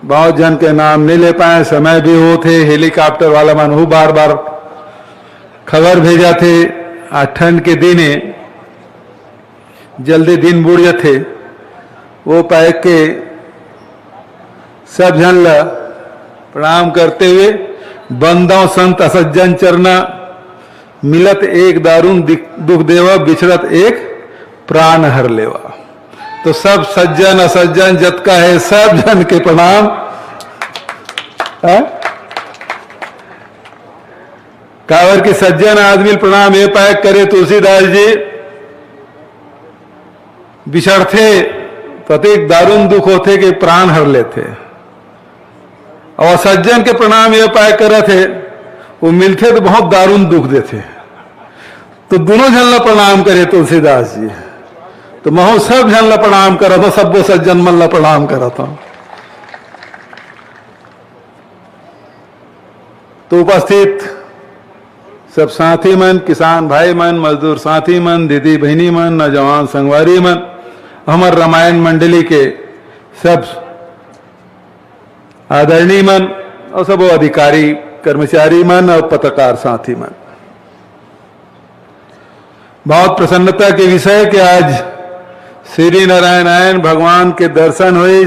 बहुत जन के नाम नहीं ले पाए, समय भी हो थे। हेलीकॉप्टर वाला मन हूँ बार बार खबर भेजा थे। आज ठंड के दिने जल्दी दिन बुढ़ थे, वो पैक के सब जन ला प्रणाम करते हुए बंदों संत असज्जन चरना, मिलत एक दारुण दुख देवा, बिछड़त एक प्राण हर लेवा। तो सब सज्जन असज्जन जत का है, सब जन के प्रणाम। कावर के सज्जन आदमी प्रणाम ये पैक करे तुलसीदास जी, बिछड़ते प्रत्येक दारुण दुख होते कि प्राण हर लेते, और सज्जन के प्रणाम ये पैक करे थे, वो मिलते तो बहुत दारुण दुख देते। तो दोनों जन ला प्रणाम करे तुलसीदास जी। तो महो सब जन ला प्रणाम करा था, सबो सज्जन मन ला प्रणाम करा था। तो उपस्थित सब साथी मन, किसान भाई मन, मजदूर साथी मन, दीदी बहनी मन, नौजवान संगवारी मन, हमार रामायण मंडली के सब आदरणीय मन और सब अधिकारी कर्मचारी मन और पत्रकार साथी मन, बहुत प्रसन्नता के विषय कि आज श्री नारायण भगवान के दर्शन हुए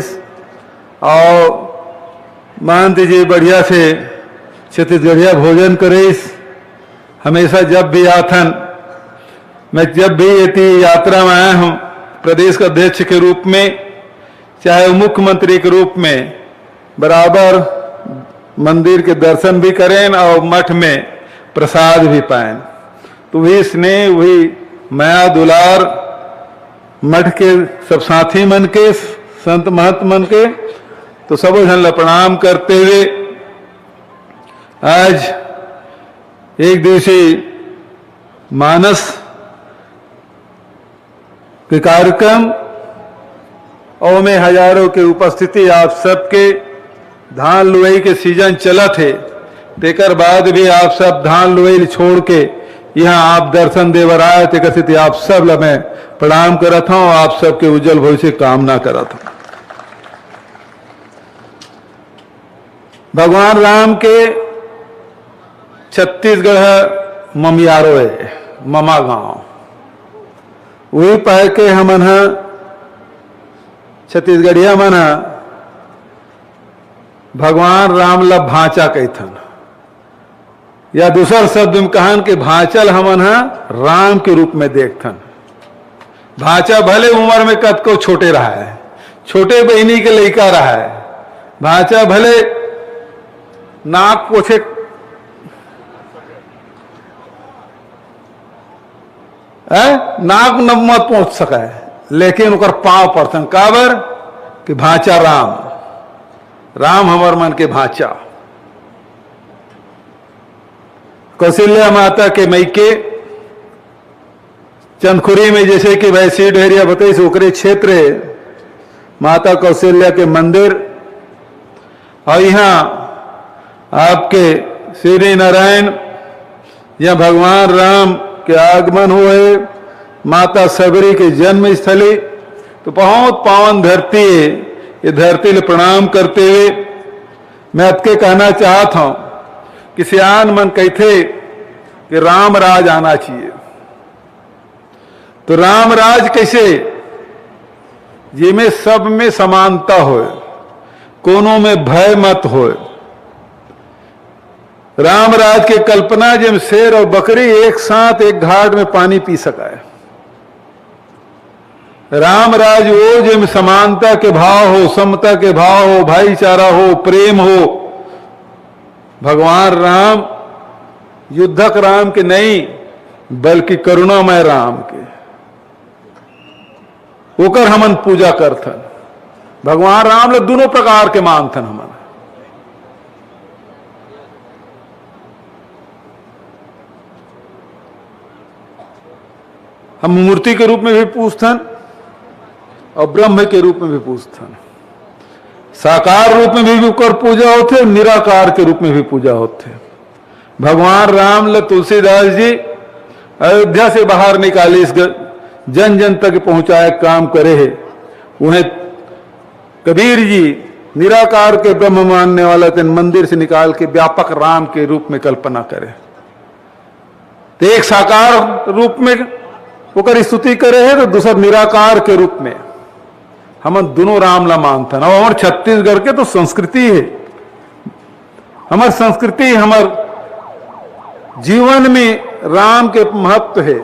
और महंत जी बढ़िया से छत्तीसगढ़िया भोजन करे। हमेशा जब भी आथन, मैं जब भी ये यात्रा में आया हूँ प्रदेश का अध्यक्ष के रूप में, चाहे मुख्यमंत्री के रूप में, बराबर मंदिर के दर्शन भी करें और मठ में प्रसाद भी पाएं। तो वही स्नेह, वही माया दुलार मठ के सब साथी मन के, संत महंत मन के, तो सब जन ला प्रणाम करते हुए आज एक दिवसीय मानस के कार्यक्रम और में हजारों के उपस्थिति, आप सबके धान लुवई के सीजन चला थे, तेकर बाद भी आप सब धान लुवई छोड़ के यहाँ आप दर्शन देवर आए थे। कथित आप सब ला मैं प्रणाम करता हूँ, आप सबके उज्जवल भविष्य कामना करता हूँ। भगवान राम के छत्तीसगढ़ ममियारो है, ममा गांव, वही पाए के हमन छत्तीसगढ़िया मन भगवान राम ला भांचा कहथन, या दूसर शब्द में कहन के भांचल हमन राम के रूप में देखथन। भांचा भले उम्र में कद को छोटे रहा है, छोटे बहनी के लड़का रहा है, भांचा भले नाक पोछे नाक न मत पहुंच सका है, लेकिन उकर पांव पड़थन। काबर कि भांचा राम, राम हमर मन के भांचा। कौशल्या माता के मैके चंदखुरी में, जैसे कि वैसी ढेरिया बताइए ओकरे क्षेत्र माता कौशल्या के मंदिर, और यहाँ आपके श्री नारायण या भगवान राम के आगमन हुए, माता सबरी के जन्म स्थली। तो बहुत पावन धरती है, ये धरती ले प्रणाम करते हुए मैं आपके कहना चाहता हूं कि सियान मन कहते कि राम राज आना चाहिए। तो राम राज कैसे, जिसमें सब में समानता हो, कोनों में भय मत हो। राम राज के कल्पना जिम शेर और बकरी एक साथ एक घाट में पानी पी सका है। राम राज वो जिम समानता के भाव हो, समता के भाव हो, भाईचारा हो, प्रेम हो। भगवान राम युद्धक राम के नहीं, बल्कि करुणामय राम के, ओकर हमन पूजा करथन। भगवान राम ले दोनों प्रकार के मानथन हमन। हम मूर्ति के रूप में भी पूजथन और ब्रह्म के रूप में भी पूजथन। साकार रूप में भी ओकर पूजा होते, निराकार के रूप में भी पूजा होते। भगवान राम ल तुलसीदास जी अयोध्या से बाहर निकाले, इस जन जन तक पहुंचाए काम करे है। उन्हें कबीर जी निराकार के ब्रह्म मानने वाला तेन मंदिर से निकाल के व्यापक राम के रूप में कल्पना करे, तो एक साकार रूप में ओकर स्तुति करे है, तो दूसरा निराकार के रूप में। हम दोनों राम ला मानता ना। और छत्तीसगढ़ के तो संस्कृति है, हमार संस्कृति, हमार जीवन में राम के महत्व है।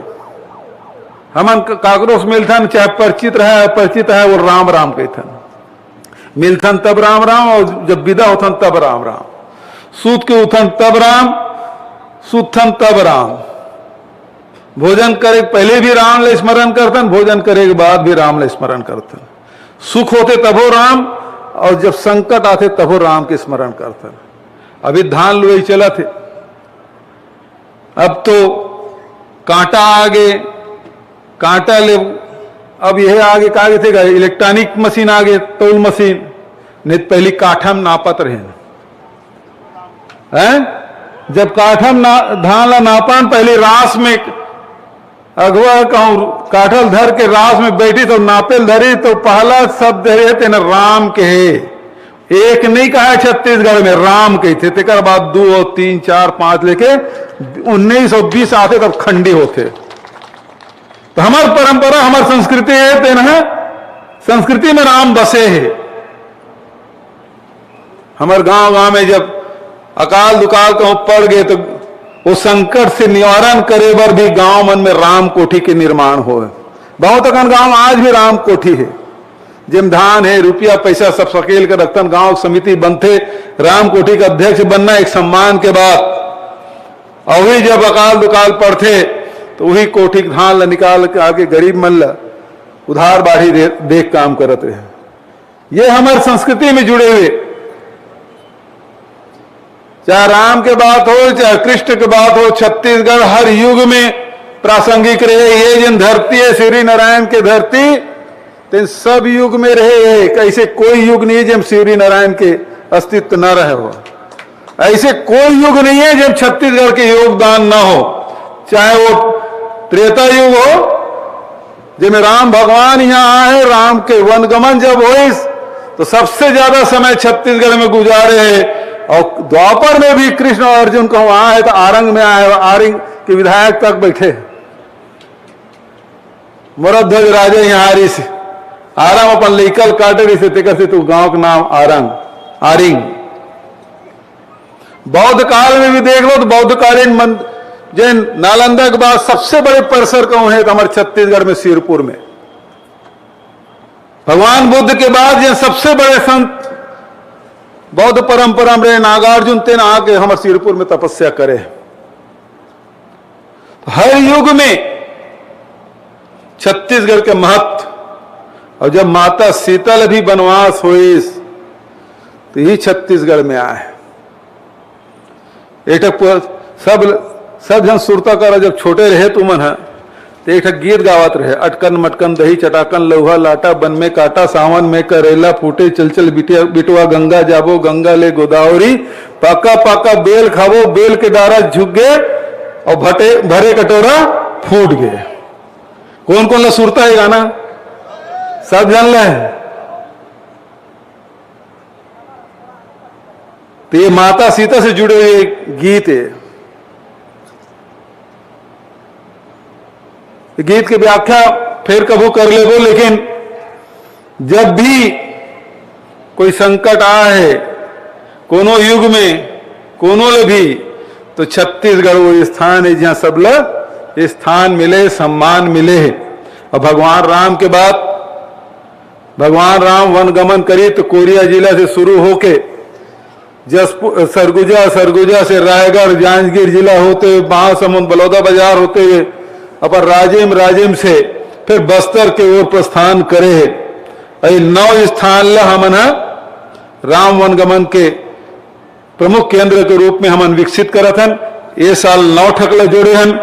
हमन काकरोस मिलथन, चाहे परिचित रहे अपरिचित है, वो राम राम कहथन। मिलथन तब राम राम, और जब विदा होथन तब राम राम। सूत के उठन तब राम, सुथन तब राम। भोजन करे पहले भी राम ले स्मरण करतन, भोजन करे के बाद भी राम ले स्मरण करतन। सुख होते तबो राम, और जब संकट आते तबो राम के स्मरण करतन। अभी धान लुई चला थे, अब तो कांटा आगे, कांटा ले, अब यह आगे का आगे थे, इलेक्ट्रॉनिक मशीन आगे, तौल मशीन। नहीं पहली काठम नापत रहे हैं। जब काठम धान ला नापन, पहले रास में अगवा कहूं काठल धर के रास में बैठी तो नापेल धरी, तो पहला शब्द है तेना राम के है। एक नहीं कहा छत्तीसगढ़ में, राम कहते। तेकर बाद 2 3 4 5 लेके 1920 आते तब खंडी होते। तो हमार परंपरा, हमार संस्कृति है तेना, संस्कृति में राम बसे है। हमारे गांव में जब अकाल दुकाल कहूं पड़ गए, तो वो संकट से निवारण करे बर भी गांव मन में राम कोठी के निर्माण हो। बहुत अकन गांव आज भी राम कोठी है, जिम धान है, रुपया पैसा सब सकेल कर रखतन। गांव समिति बनते, राम कोठी का अध्यक्ष बनना एक सम्मान के बाद। और वही जब अकाल दुकाल पड़ते, तो वही कोठी धान ला निकाल के आके गरीब मन ला उधार बाढ़ी देख काम करते हैं। ये हमारे संस्कृति में जुड़े हुए, चाहे राम के बात हो चाहे कृष्ण के बात हो, छत्तीसगढ़ हर युग में प्रासंगिक रहे। ये जिन धरती है श्री नारायण के धरती, तो सब युग में रहे। कैसे कोई युग नहीं है जब श्री नारायण के अस्तित्व न रहे हो। ऐसे कोई युग नहीं है जब छत्तीसगढ़ के योगदान न हो। चाहे वो त्रेता युग हो, जिसमें राम भगवान यहाँ आए, राम के वनगमन जब हो, तो सबसे ज्यादा समय छत्तीसगढ़ में गुजारे हैं। और द्वापर में भी कृष्ण और अर्जुन को वहां है, तो आरंग में आए, आरंग के विधायक तक बैठे। मोरध्वज राजे यहाँ आरी से आराम अपन लेकल काटे रही से, तेकर से तू गांव का नाम आरंग, आरिंग। बौद्ध काल में भी देख लो तो बौद्धकालीन जैन नालंदा के बाद सबसे बड़े परिसर कौन है, तो हमारे छत्तीसगढ़ में सिरपुर में। भगवान बुद्ध के बाद ये सबसे बड़े संत बौद्ध परंपरा में नागार्जुन तेन आके हमारे सिरपुर में तपस्या करे। हर युग में छत्तीसगढ़ के महत्व। और जब माता सीता भी वनवास हुई, तो ही छत्तीसगढ़ में आए। एक सब जन सुरता कर, जब छोटे रहे तुमन है, तो एक गीत गावत रहे, अटकन मटकन दही चटाकन लौहा लाटा बन में काटा, सावन में करेला फूटे, चल चल बिटवा गंगा जाबो, गंगा ले गोदावरी, पाका पाका बेल खाबो, बेल के डारा झुक गए और भरे कटोरा फूट गए। कौन कौन ला सुरता है गाना? सब जान ले। तो ये माता सीता से जुड़े हुए गीत है। गीत की व्याख्या फिर कबू कर ले वो, लेकिन जब भी कोई संकट आए कोनो युग में कोनो ले भी, तो छत्तीसगढ़ वो स्थान है जहां सब लोग स्थान मिले, सम्मान मिले। और भगवान राम के बाद भगवान राम वनगमन करी, तो कोरिया जिला से शुरू होके सरगुजा से रायगढ़ जांजगीर जिला होते हुए महासमुंद बलौदा बाजार होते हुए अपन राजिम से फिर बस्तर के ओर प्रस्थान करे। 9 स्थान ला हमन राम वनगमन के प्रमुख केंद्र के रूप में हमन विकसित करत हन। ये साल 9 ठकला जोड़े हन।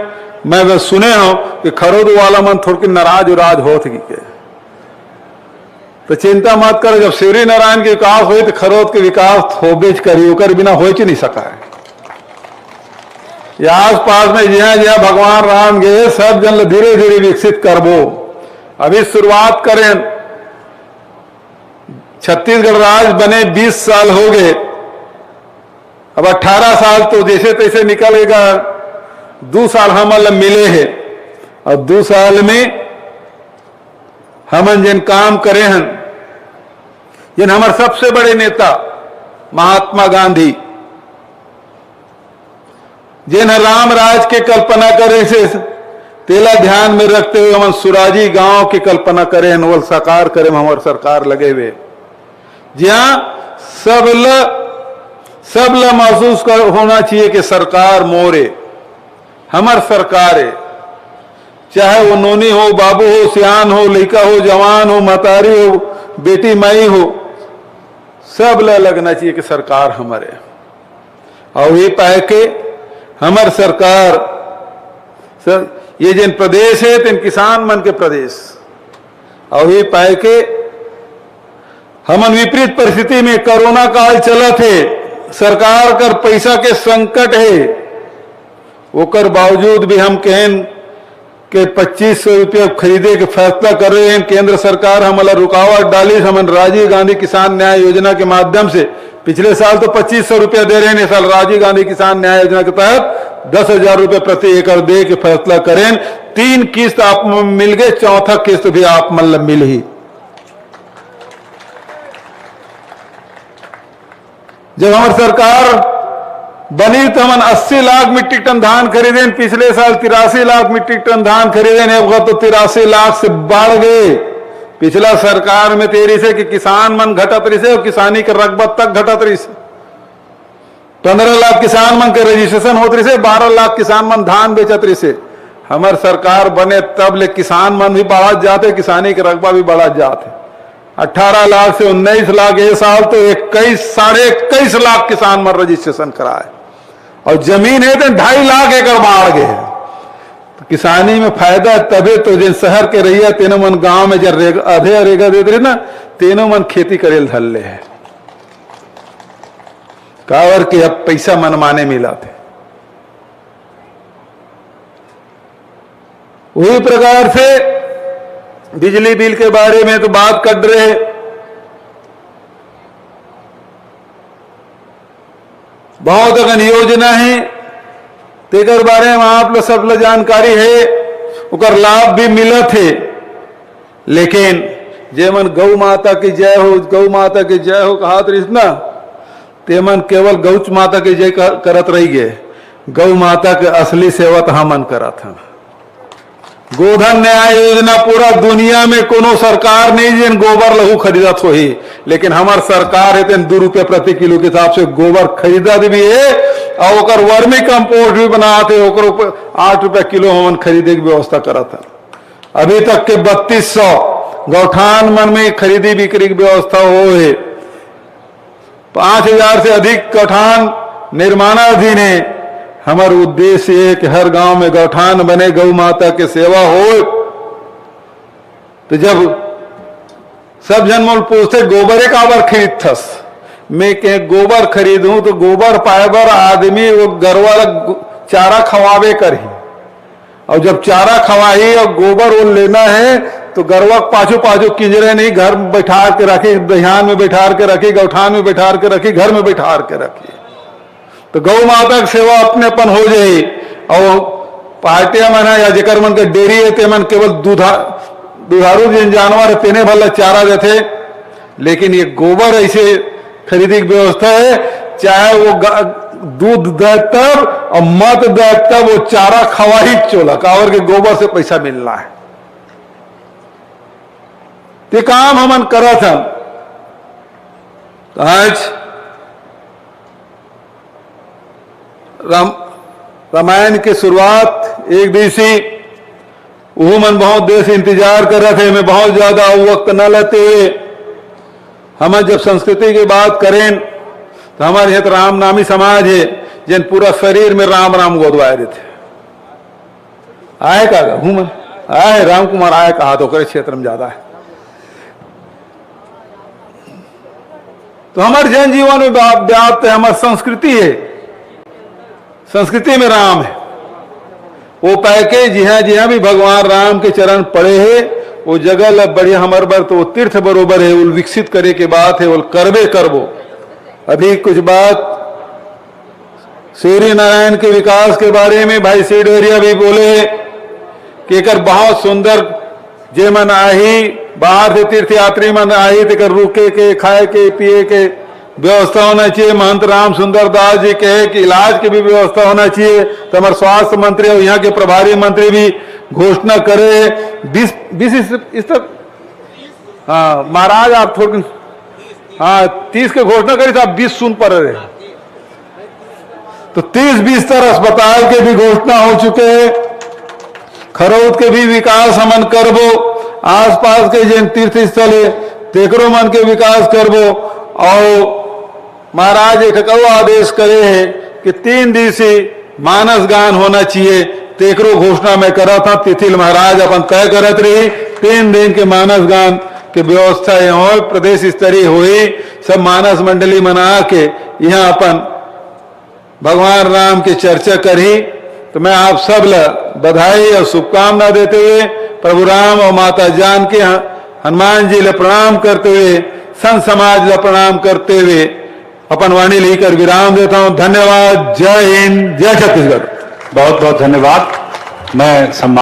मैं सुने हूं कि खरोद वाला मन थोड़ी नाराज उराज होत के, तो चिंता मत करो, जब श्री नारायण के विकास हुई तो खरोद के विकास होबेज करी, ओकर बिना हो ही नहीं सका है। या आस पास में जहां जहां भगवान राम गए, सब जन धीरे धीरे विकसित करबो। अभी शुरुआत करें छत्तीसगढ़ राज्य बने 20 साल हो गए, अब 18 साल तो जैसे तैसे निकलेगा। 2 साल हम मिले हैं और 2 साल में हमन जिन काम करे हैं, जिन हमारे सबसे बड़े नेता महात्मा गांधी जिन राम राज के कल्पना करे से तेला ध्यान में रखते हुए हम सुराजी गांव की कल्पना करें, वो साकार करें, हमारे सरकार लगे हुए जहां सब ल महसूस कर होना चाहिए कि सरकार मोरे हमार सरकार है। चाहे वो नोनी हो, बाबू हो, सियान हो, लड़का हो, जवान हो, महतारी हो, बेटी माई हो, सब ल लगना चाहिए कि सरकार हमारे। और ये पाए के हमार सरकार ये जिन प्रदेश है तीन किसान मन के प्रदेश, और ये पाए के हमन विपरीत परिस्थिति में कोरोना काल चला थे, सरकार कर पैसा के संकट है, ओकर बावजूद भी हम कहें कि 2500 रुपये खरीदे के फैसला कर रहे हैं। केंद्र सरकार हमारा रुकावट डाली, हमन राजीव गांधी किसान न्याय योजना के माध्यम से पिछले साल तो 2500 रुपया दे रहे हैं, इस साल राजीव गांधी किसान न्याय योजना के तहत 10,000 रुपये प्रति एकड़ दे के फैसला करें। 3 किस्त आप मिल गए, चौथा किस्त भी आप मतलब मिल ही। जब हमारी सरकार बनी तो हम 80 लाख मीट्रिक टन धान खरीदे, पिछले साल 83 लाख मीट्रिक टन धान खरीदे, तो 83 लाख से बढ़ गए। पिछला सरकार में तेरी से कि किसान मन घटत रही से और किसानी के रकबा तक घटत रही से। 15 लाख किसान मन के रजिस्ट्रेशन होत रही से, 12 लाख किसान मन धान बेचत रही से। हमार सरकार बने तब ले किसान मन भी बढ़त जाते, किसानी के रकबा भी बढ़त जाते। 18 लाख से 19 लाख, ये साल तो 21-21.5 लाख किसान मन रजिस्ट्रेशन कराए, और जमीन है तो 2.5 लाख एकड़ बाढ़ गए। तो किसानी में फायदा तबे तो जिन शहर के रहिया तीनों मन गांव में जब आधे रेगा देते रहे ना, तीनों मन खेती करेल धल्ले है कावर के अब पैसा मनमाने मिला थे। वही प्रकार से बिजली बिल के बारे में तो बात कर रहे, बहुत अगन योजना है, तेकर बारे में आप लोग सब लोग जानकारी है, उकर लाभ भी मिला थे। लेकिन जे मन गौ माता की जय हो, गौ माता की जय हो कहा ना, ते मन केवल गौ माता की जय करत रही गए, गौ माता के असली सेवा तो हमन करत हैं। गोधन न्याय योजना पूरा दुनिया में कोनो सरकार नहीं जिन गोबर लहू खरीदत हो ही, लेकिन हमार सरकार है 2 रुपये प्रति किलो के हिसाब से गोबर खरीदत भी है, और ओकर वर्मी कंपोस्ट भी बनाते, ओकर ऊपर 8 रुपये किलो हमन खरीदे की व्यवस्था करत है। अभी तक के 3200 गौठान मन में खरीदी बिक्री की व्यवस्था हो है। 5000 से अधिक गौठान निर्माणाधीन है। हमारा उद्देश्य है कि हर गांव में गौठान बने, गौ माता की सेवा हो। तो जब सब जन मोल पूछते गोबर एक आबर खरीदथस, मैं कह गोबर खरीदूं तो गोबर पाए बर आदमी वो गरवा चारा खवावे करही, और जब चारा खवाही और गोबर वो लेना है तो गरवा पाछू पाछू किंजरे नहीं, घर में बैठा के रखी, दहियान में बैठा के रखी, गौठान में बैठा के रखी, घर में बैठा के रखी। तो गौ माता की सेवा अपनेपन हो जाए। और पार्टियां मन है या जेकर मन के डेयरी है ते मन केवल दुधारू जिन जानवर है तेने भला चारा देते, लेकिन ये गोबर ऐसे खरीदी की व्यवस्था है, चाहे वो दूध दे तब और मत दे तब वो चारा खवा ही चोला, कावर के गोबर से पैसा मिलना है। ते काम हमन करत हम। आज रामायण की शुरुआत 1 BC, वो मन बहुत देर से इंतजार कर रहे थे। मैं बहुत ज्यादा वक्त न लेते हुए हम जब संस्कृति की बात करें तो हमारे यहाँ तो राम नामी समाज है, जिन पूरा शरीर में राम राम गोदवाए रहे थे। आए का हूं मैं आए राम कुमार आए कहा तो करे क्षेत्र में ज्यादा है। तो हमारे जनजीवन में व्याप्त है, हमारी संस्कृति है, संस्कृति में राम है। वो पैकेज जी हाँ भी भगवान राम के चरण पड़े हैं, वो जगह ला बढ़िया हमारे बार तो वो तीर्थ बरोबर है, वो विकसित करे के बात है, वो करबे करबो। अभी कुछ बात सूर्य नारायण के विकास के बारे में भाई सिडोरिया भी बोले कि एक बहुत सुंदर जे मन आई बाहर से तीर्थ यात्री मन आई तो रुके के खाए के पिए के व्यवस्था होना चाहिए। महंत राम सुंदर दास जी कहे कि इलाज की भी व्यवस्था होना चाहिए। तो हमारे स्वास्थ्य मंत्री और यहाँ के प्रभारी मंत्री भी घोषणा करे 20 इस तक। हाँ महाराज आप थोड़ी, हाँ 30 के घोषणा करी तो आप 20 सुन पर रहे, तो 30 बिस्तर अस्पताल के भी घोषणा हो चुके हैं। खरौद के भी विकास हमन करबो, आसपास के जिन तीर्थ स्थल है तेकरो मन के विकास करबो। और महाराज एक आदेश करे है कि 3 दिवसीय मानस गान होना चाहिए, तेकरो घोषणा में करा था। तिथिल महाराज अपन तय करत रही 3 दिन के मानस गान के व्यवस्था यहाँ प्रदेश स्तरीय हुई। सब मानस मंडली मना के यहाँ अपन भगवान राम की चर्चा करी। तो मैं आप सब ला बधाई और शुभकामना देते हुए प्रभु राम और माता जानकी हनुमान जी ले प्रणाम करते हुए संत समाज ला प्रणाम करते हुए अपन वाणी लेकर विराम देता हूं। धन्यवाद। जय हिंद, जय छत्तीसगढ़। बहुत बहुत धन्यवाद। मैं सम्मान